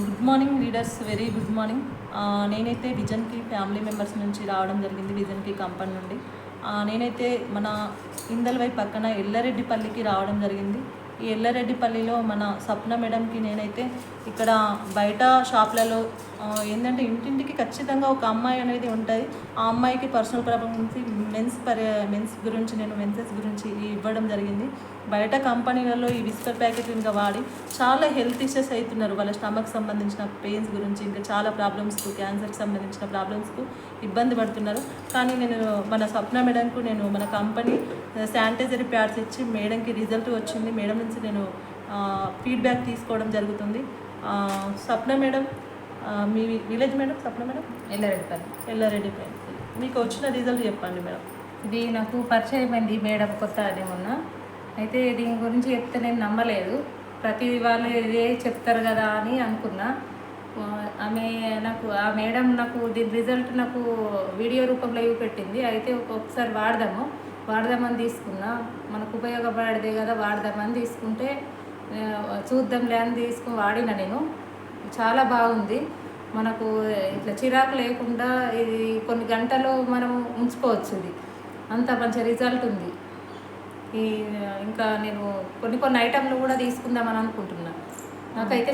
Good morning leaders, very good morning. నేనైతే విజన్కి family members నుంచి రావడం జరిగింది, విజన్కి కంపెనీ నుండి. నేనైతే మన ఇందల్వై పక్కన ఎల్లారెడ్డిపల్లికి రావడం జరిగింది. ఈ ఎల్లారెడ్డిపల్లిలో మన సప్న మేడంకి నేనైతే ఇక్కడ బయట షాప్లలో ఏంటంటే ఇంటింటికి ఖచ్చితంగా ఒక అమ్మాయి అనేది ఉంటుంది. ఆ అమ్మాయికి పర్సనల్ ప్రాబ్లమ్ గురించి మెన్సెస్ గురించి ఇవ్వడం జరిగింది. బయట కంపెనీలలో ఈ విస్పర్ ప్యాకెట్ ఇంకా వాడి చాలా హెల్త్ ఇష్యూస్ అవుతున్నారు. వాళ్ళ స్టమక్ సంబంధించిన పెయిన్స్ గురించి, ఇంకా చాలా ప్రాబ్లమ్స్కు, క్యాన్సర్కి సంబంధించిన ప్రాబ్లమ్స్కు ఇబ్బంది పడుతున్నారు. కానీ నేను మన సప్న మేడంకు నేను మన కంపెనీ శానిటైజర్ ప్యాడ్స్ ఇచ్చి మేడంకి రిజల్ట్ వచ్చింది. మేడం నుంచి నేను ఫీడ్బ్యాక్ తీసుకోవడం జరుగుతుంది. సప్న మేడం, మీ village madam? Sapna madam Yellareddypalli. మీకు వచ్చిన రిజల్ట్ చెప్పండి మేడం. ఇది నాకు పరిచయం అయింది మేడం కొత్త అది మొన్న. అయితే దీని గురించి చెప్తే నేను నమ్మలేదు. ప్రతి వాళ్ళు ఇదే చెప్తారు కదా అని అనుకున్నా. ఆ మేడం నాకు దీని రిజల్ట్ నాకు వీడియో రూపంలో పెట్టింది. అయితే ఒకసారి వాడదామని తీసుకున్నా. మనకు ఉపయోగపడేదే కదా, వాడదామని తీసుకుంటే చూద్దాంలే అని తీసుకుని వాడిన నేను. చాలా బాగుంది. మనకు ఇట్లా చిరాకు లేకుండా ఇది కొన్ని గంటలు మనం ఉంచుకోవచ్చు. ఇది అంత మంచి రిజల్ట్ ఉంది. ఇంకా నేను కొన్ని ఐటెంలు కూడా తీసుకుందామని అనుకుంటున్నా. నాకైతే